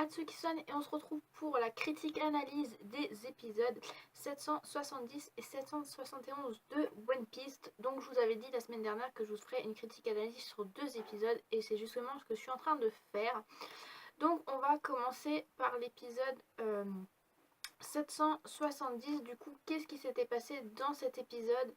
Natsuki-san et on se retrouve pour la critique analyse des épisodes 770 et 771 de One Piece. Donc je vous avais dit la semaine dernière que je vous ferais une critique analyse sur 2 épisodes et c'est justement ce que je suis en train de faire. Donc on va commencer par l'épisode 770. Du coup, qu'est-ce qui s'était passé dans cet épisode?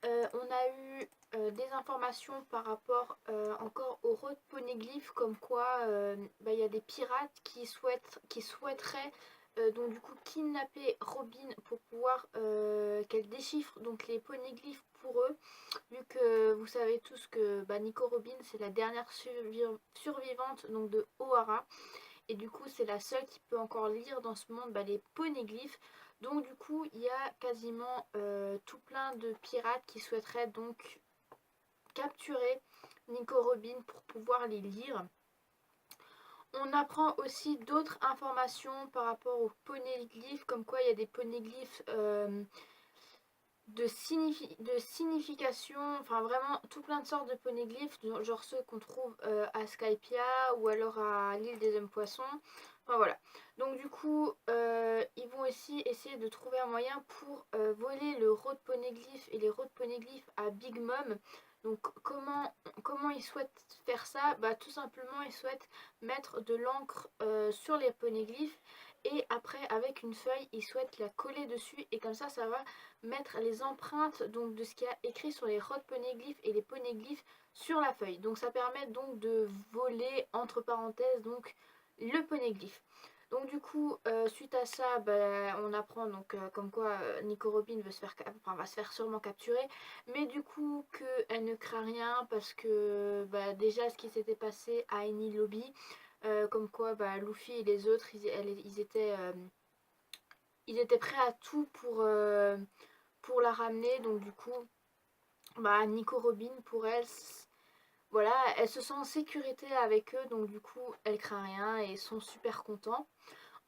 On a eu des informations par rapport encore au road poneglyph, comme quoi il y a des pirates qui souhaiteraient donc du coup kidnapper Robin pour pouvoir qu'elle déchiffre donc les poneglyphes pour eux, vu que vous savez tous que Nico Robin c'est la dernière survivante donc de Ohara, et du coup c'est la seule qui peut encore lire dans ce monde les poneglyphes. Donc du coup il y a quasiment tout plein de pirates qui souhaiteraient donc capturer Nico Robin pour pouvoir les lire. On apprend aussi d'autres informations par rapport aux poneglyphes, comme quoi il y a des poneglyphes de signification, enfin vraiment tout plein de sortes de poneglyphes, genre ceux qu'on trouve à Skypia ou alors à l'île des hommes poissons. Enfin voilà. Donc du coup, ils vont aussi essayer de trouver un moyen pour voler le road poneglyph et les road poneglyphs à Big Mom. Donc comment ils souhaitent faire ça? Tout simplement ils souhaitent mettre de l'encre sur les poneglyphes et après avec une feuille ils souhaitent la coller dessus et comme ça va mettre les empreintes donc de ce qu'il y a écrit sur les road poneglyphs et les poneglyphs sur la feuille. Donc ça permet donc de voler entre parenthèses donc le poneglyph. Donc du coup suite à ça on apprend donc comme quoi Nico Robin va se faire sûrement capturer, mais du coup qu'elle ne craint rien parce que déjà ce qui s'était passé à Eni Lobby, comme quoi Luffy et les autres ils étaient prêts à tout pour la ramener. Donc du coup Nico Robin pour elle voilà, elle se sent en sécurité avec eux, donc du coup elle craint rien et ils sont super contents.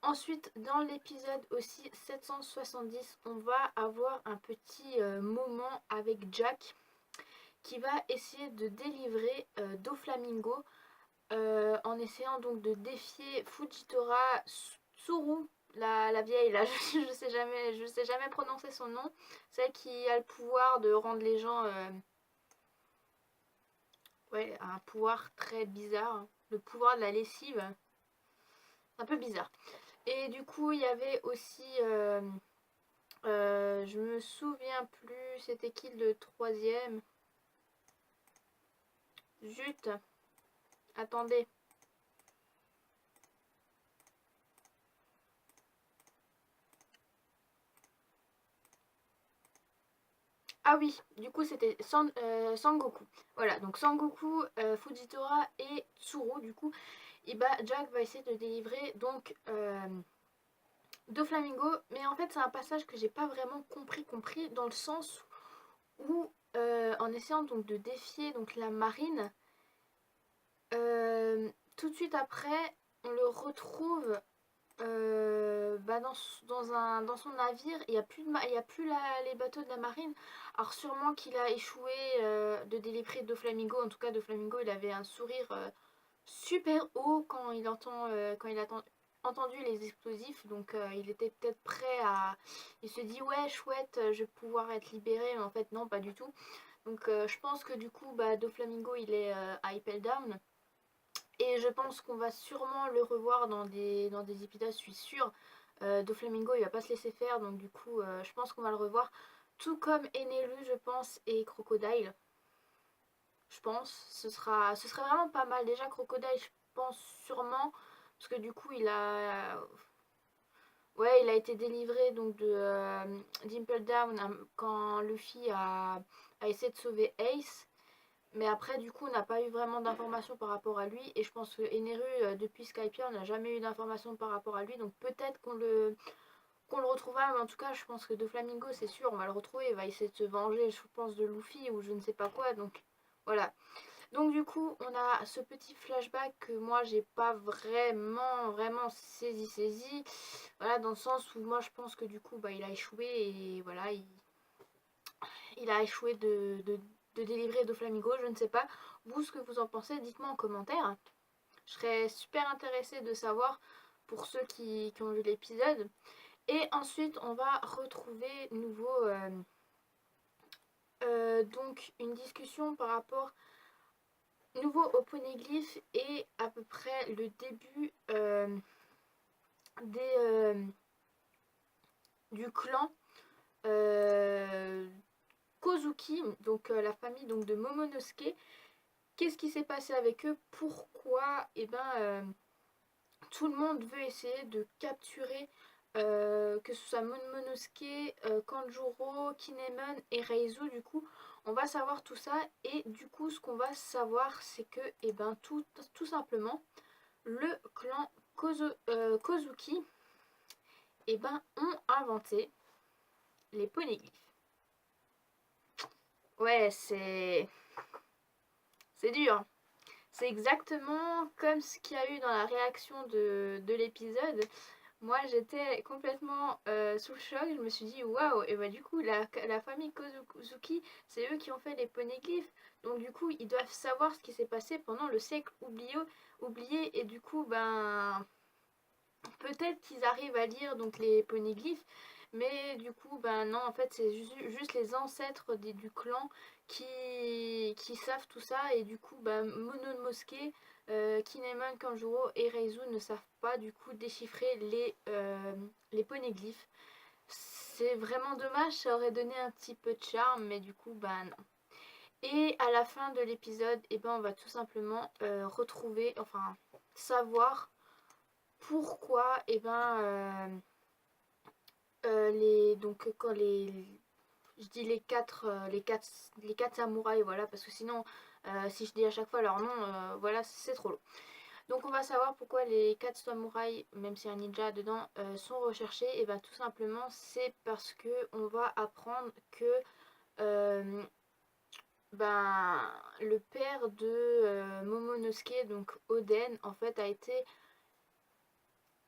Ensuite dans l'épisode aussi 770 on va avoir un petit moment avec Jack qui va essayer de délivrer Doflamingo en essayant donc de défier Fujitora Tsuru, la vieille là, je sais jamais prononcer son nom, celle qui a le pouvoir de rendre les gens un pouvoir très bizarre, hein. Le pouvoir de la lessive, un peu bizarre. Et du coup il y avait aussi je me souviens plus c'était qui le troisième. Zut, attendez. Ah oui, du coup c'était Sangoku. Voilà, donc Sangoku, Fujitora et Tsuru, du coup, et Jack va essayer de délivrer donc Doflamingo. Mais en fait c'est un passage que j'ai pas vraiment compris dans le sens où en essayant donc de défier donc la marine, tout de suite après on le retrouve dans son navire. Il n'y a plus, les bateaux de la marine. Alors sûrement qu'il a échoué de délivrer Doflamingo. En tout cas Doflamingo il avait un sourire super haut quand il a entendu les explosifs. Donc il était peut-être prêt à... Il se dit ouais chouette je vais pouvoir être libéré, mais en fait non pas du tout. Donc je pense que du coup Doflamingo il est à Impel Down. Et je pense qu'on va sûrement le revoir dans des épisodes, je suis sûre. Doflamingo il va pas se laisser faire, donc du coup je pense qu'on va le revoir. Tout comme Enelu je pense et Crocodile. Je pense. Ce serait vraiment pas mal. Déjà Crocodile je pense sûrement. Parce que du coup il a été délivré donc d'Impel Down quand Luffy a essayé de sauver Ace. Mais après, du coup, on n'a pas eu vraiment d'informations par rapport à lui. Et je pense que Eneru, depuis Skypiea, on n'a jamais eu d'informations par rapport à lui. Donc peut-être qu'on le retrouvera. Mais en tout cas, je pense que Doflamingo, c'est sûr, on va le retrouver. Il va essayer de se venger, je pense, de Luffy ou je ne sais pas quoi. Donc voilà. Donc du coup, on a ce petit flashback que moi, j'ai pas vraiment saisi. Voilà, dans le sens où moi, je pense que du coup, il a échoué. Et voilà, il a échoué de délivrer Doflamingo, je ne sais pas. Vous, ce que vous en pensez, dites-moi en commentaire. Je serais super intéressée de savoir pour ceux qui ont vu l'épisode. Et ensuite on va retrouver donc une discussion par rapport nouveau au poneglyphe et à peu près le début du clan Kozuki, donc la famille donc, de Momonosuke. Qu'est-ce qui s'est passé avec eux? Pourquoi tout le monde veut essayer de capturer que ce soit Momonosuke, Kanjuro, Kinemon et Reizu. Du coup on va savoir tout ça, et du coup ce qu'on va savoir c'est que tout simplement le clan Kozuki ont inventé les poneglyphes. Ouais, c'est dur. C'est exactement comme ce qu'il y a eu dans la réaction de l'épisode. Moi j'étais complètement sous le choc. Je me suis dit waouh, et du coup la famille Kozuki, c'est eux qui ont fait les poneglyphes. Donc du coup ils doivent savoir ce qui s'est passé pendant le siècle oublié, et du coup peut-être qu'ils arrivent à lire donc les poneglyphes, mais du coup non, en fait c'est juste les ancêtres du clan qui savent tout ça, et du coup Momonosuke, Kinemon, Kanjuro et Reizu ne savent pas du coup déchiffrer les poneglyphes. C'est vraiment dommage, ça aurait donné un petit peu de charme, mais du coup non. Et à la fin de l'épisode, on va tout simplement retrouver, enfin savoir pourquoi quand je dis les quatre samouraïs, voilà, parce que sinon si je dis à chaque fois leur nom, voilà, c'est trop long. Donc on va savoir pourquoi les quatre samouraïs, même s'il y a un ninja dedans, sont recherchés. Et tout simplement c'est parce que on va apprendre que le père de Momonosuke, donc Oden, en fait a été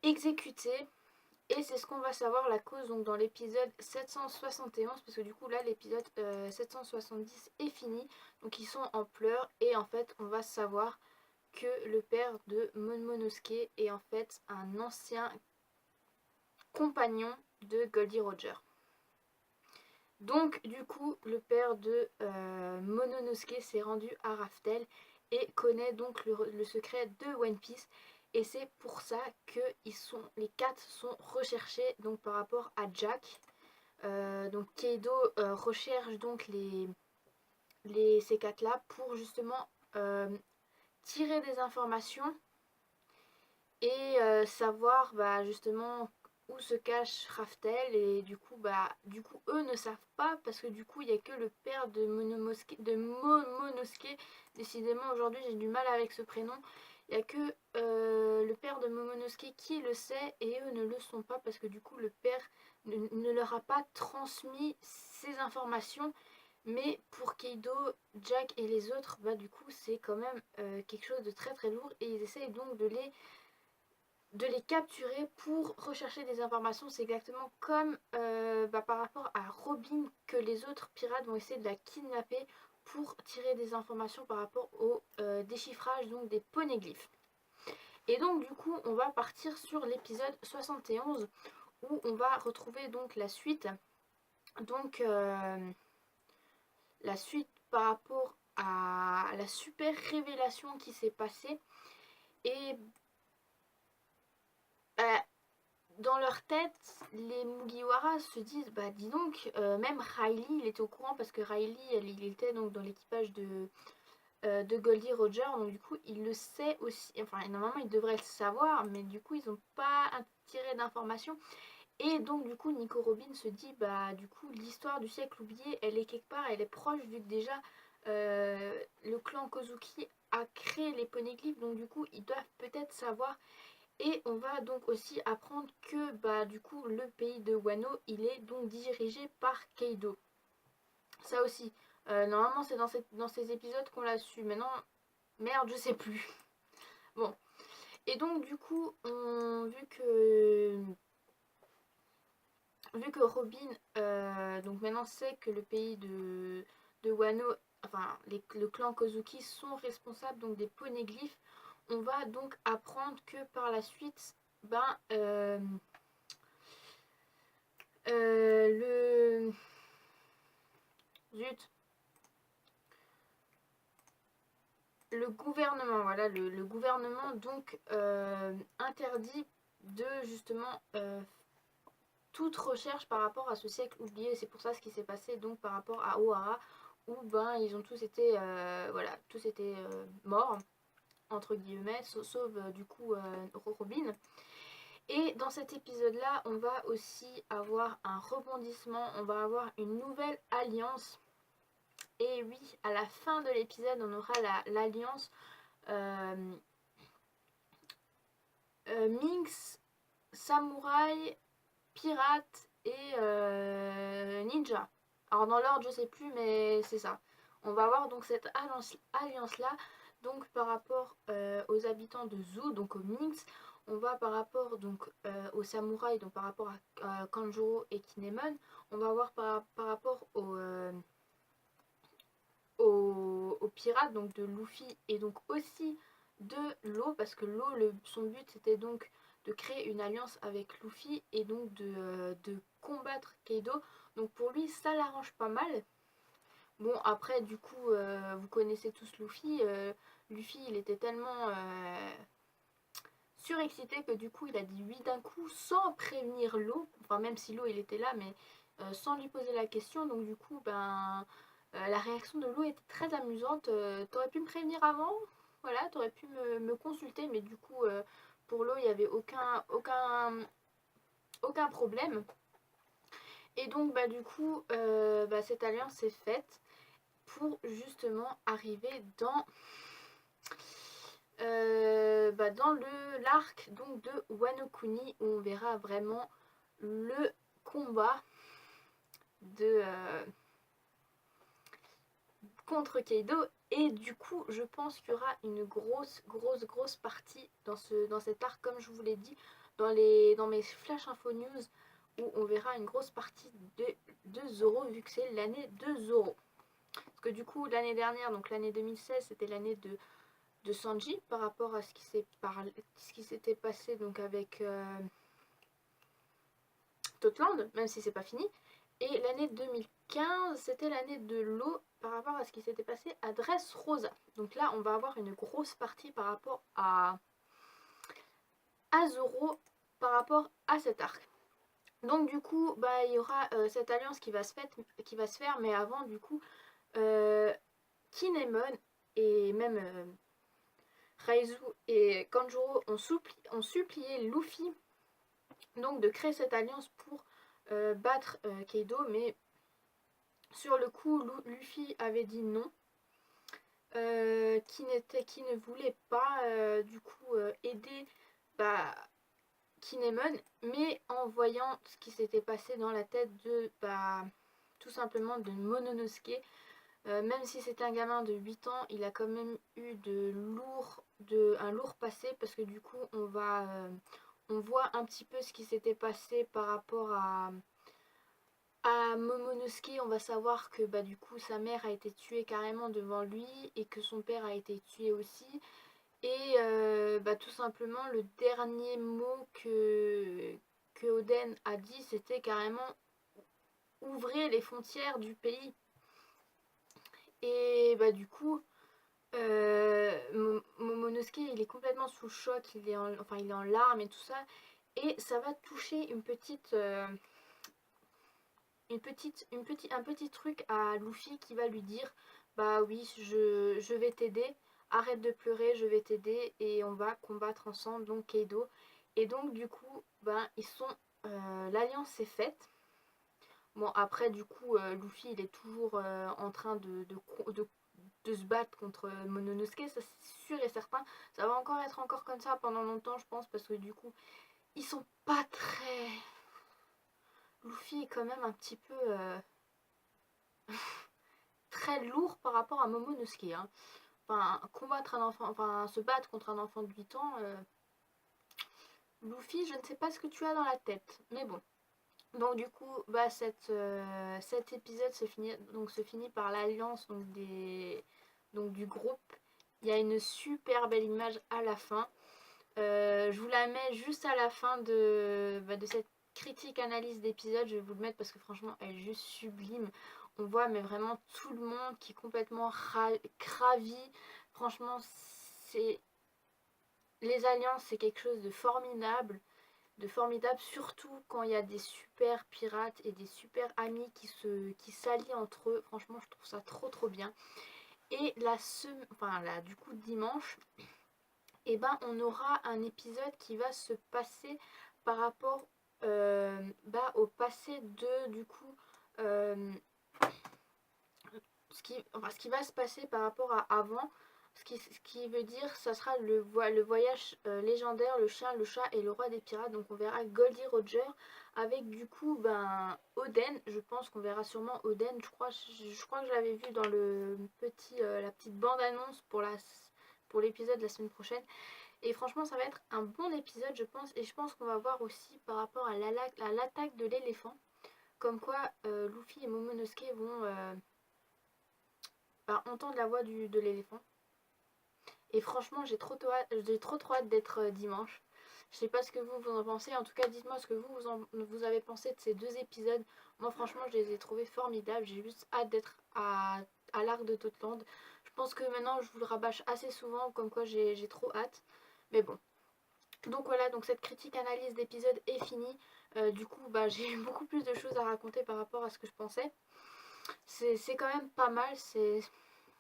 exécuté. Et c'est ce qu'on va savoir la cause donc dans l'épisode 771, parce que du coup là l'épisode 770 est fini, donc ils sont en pleurs, et en fait on va savoir que le père de Momonosuke est en fait un ancien compagnon de Goldie Roger. Donc du coup le père de Momonosuke s'est rendu à Raftel et connaît donc le secret de One Piece. Et c'est pour ça que les quatre sont recherchés donc par rapport à Jack. Donc Kaido recherche donc ces quatre là pour justement tirer des informations et savoir justement où se cache Raftel. Et du coup eux ne savent pas, parce que du coup il n'y a que le père de Momonosuke. Décidément aujourd'hui j'ai du mal avec ce prénom. Il n'y a que le père de Momonosuke qui le sait, et eux ne le sont pas, parce que du coup le père ne leur a pas transmis ces informations. Mais pour Kaido, Jack et les autres, du coup c'est quand même quelque chose de très très lourd, et ils essayent donc de les capturer pour rechercher des informations. C'est exactement comme par rapport à Robin, que les autres pirates vont essayer de la kidnapper pour tirer des informations par rapport au déchiffrage donc des poneglyphes. Et donc du coup on va partir sur l'épisode 71 où on va retrouver donc la suite. Donc la suite par rapport à la super révélation qui s'est passée. Et dans leur tête, les Mugiwara se disent dis donc, même Riley il était au courant, parce que Riley il était donc dans l'équipage de Goldie Roger, donc du coup il le sait aussi, enfin normalement il devrait le savoir, mais du coup ils n'ont pas tiré d'informations. Et donc du coup Nico Robin se dit du coup l'histoire du siècle oublié elle est quelque part, elle est proche, vu que déjà le clan Kozuki a créé les poneglyphes, donc du coup ils doivent peut-être savoir. Et on va donc aussi apprendre que du coup le pays de Wano il est donc dirigé par Kaido. Ça aussi, normalement c'est dans ces épisodes qu'on l'a su. Maintenant, merde, je sais plus. Bon, et donc du coup, vu que Robin donc maintenant sait que le pays de Wano, enfin le clan Kozuki sont responsables donc des poneglyphes, on va donc apprendre que par la suite ben le zut le gouvernement, voilà, le gouvernement donc interdit de justement toute recherche par rapport à ce siècle oublié. C'est pour ça ce qui s'est passé donc par rapport à Ohara, où ben ils ont tous été voilà, tous étaient morts entre guillemets, sauf du coup Robin. Et dans cet épisode là on va aussi avoir un rebondissement, on va avoir une nouvelle alliance. Et oui, à la fin de l'épisode on aura l'alliance Minx, samouraï, pirate et ninja. Alors dans l'ordre je sais plus mais c'est ça. On va avoir donc cette alliance là donc par rapport aux habitants de Zoo, donc aux Minx. On va par rapport donc aux samouraïs, donc par rapport à Kanjuro et Kinemon. On va voir par rapport aux pirates donc de Luffy et donc aussi de Law, parce que Law son but c'était donc de créer une alliance avec Luffy et donc de combattre Kaido. Donc pour lui ça l'arrange pas mal. Bon après du coup vous connaissez tous Luffy. Luffy il était tellement surexcité que du coup il a dit oui d'un coup sans prévenir Law. Enfin même si Law il était là mais sans lui poser la question. Donc du coup ben la réaction de Law était très amusante. T'aurais pu me prévenir avant, voilà, t'aurais pu me consulter, mais du coup, pour Law, il n'y avait aucun problème. Et donc, bah, du coup, bah, cette alliance est faite pour justement arriver dans l'arc donc de Wano Kuni, où on verra vraiment le combat de contre Kaido. Et du coup je pense qu'il y aura une grosse partie dans cet arc, comme je vous l'ai dit dans mes flash info news, où on verra une grosse partie de Zoro, vu que c'est l'année de Zoro. Parce que du coup l'année dernière, donc l'année 2016, c'était l'année de Sanji par rapport à ce qui s'était passé donc avec Totland, même si c'est pas fini. Et l'année 2015, c'était l'année de l'eau par rapport à ce qui s'était passé à Dressrosa. Donc là, on va avoir une grosse partie par rapport à Zoro, par rapport à cet arc. Donc du coup, bah, il y aura cette alliance qui va se faire, mais avant, du coup, Kinemon et même Raizu et Kanjuro ont supplié Luffy donc de créer cette alliance pour battre Kaido, mais sur le coup Luffy avait dit non, qui ne voulait pas du coup aider bah, Kinemon, mais en voyant ce qui s'était passé dans la tête de tout simplement de Momonosuke, même si c'est un gamin de 8 ans, il a quand même eu un lourd passé, parce que du coup on voit un petit peu ce qui s'était passé par rapport à Momonosuke. On va savoir que bah, du coup sa mère a été tuée carrément devant lui et que son père a été tué aussi. Et bah, tout simplement le dernier mot que Oden a dit, c'était carrément ouvrez les frontières du pays. Et bah du coup Momonosuke il est complètement sous le choc, il est en larmes et tout ça, et ça va toucher un petit truc à Luffy, qui va lui dire bah oui, je vais t'aider, arrête de pleurer, je vais t'aider et on va combattre ensemble donc Kaido. Et donc du coup l'alliance est faite. Bon après du coup Luffy il est toujours en train de se battre contre Momonosuke, ça c'est sûr et certain. Ça va être encore comme ça pendant longtemps je pense, parce que du coup ils sont pas très... Luffy est quand même un petit peu très lourd par rapport à Momonosuke. Hein. Enfin, se battre contre un enfant de 8 ans, Luffy, je ne sais pas ce que tu as dans la tête. Mais bon. Donc du coup, bah, cet épisode se finit par l'alliance donc du groupe. Il y a une super belle image à la fin. Je vous la mets juste à la fin de cette critique analyse d'épisode. Je vais vous le mettre parce que franchement elle est juste sublime. On voit mais vraiment tout le monde qui est complètement ravi. Franchement c'est les alliances, c'est quelque chose de formidable, surtout quand il y a des super pirates et des super amis qui s'allient entre eux. Franchement je trouve ça trop bien. Et là du coup dimanche, et ben on aura un épisode qui va se passer par rapport au passé de du coup ce qui va se passer par rapport à avant. Ce qui veut dire ça sera le voyage légendaire, le chien, le chat et le roi des pirates. Donc on verra Goldie Roger avec du coup Oden. Je pense qu'on verra sûrement Oden. Je crois que je l'avais vu dans la petite bande annonce pour l'épisode de la semaine prochaine. Et franchement ça va être un bon épisode je pense. Et je pense qu'on va voir aussi par rapport à l'attaque de l'éléphant. Comme quoi Luffy et Momonosuke vont entendre la voix de l'éléphant. Et franchement j'ai trop hâte d'être dimanche. Je sais pas ce que vous en pensez. En tout cas dites-moi ce que vous avez pensé de ces deux épisodes. Moi franchement je les ai trouvés formidables. J'ai juste hâte d'être à l'arc de Totland. Je pense que maintenant je vous le rabâche assez souvent. Comme quoi j'ai trop hâte. Mais bon. Donc voilà, donc cette critique analyse d'épisode est finie. Du coup j'ai eu beaucoup plus de choses à raconter par rapport à ce que je pensais. C'est quand même pas mal.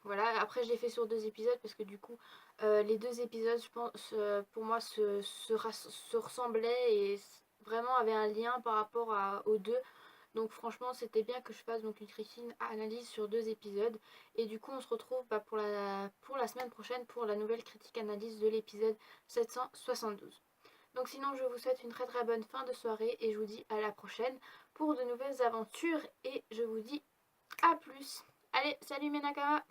Voilà, après je l'ai fait sur 2 épisodes parce que du coup les 2 épisodes je pense pour moi se ressemblaient et vraiment avaient un lien par rapport aux deux. Donc franchement c'était bien que je fasse donc une critique analyse sur 2 épisodes. Et du coup on se retrouve pour la semaine prochaine pour la nouvelle critique analyse de l'épisode 772. Donc sinon je vous souhaite une très bonne fin de soirée et je vous dis à la prochaine pour de nouvelles aventures et je vous dis à plus. Allez, salut mes Nakama!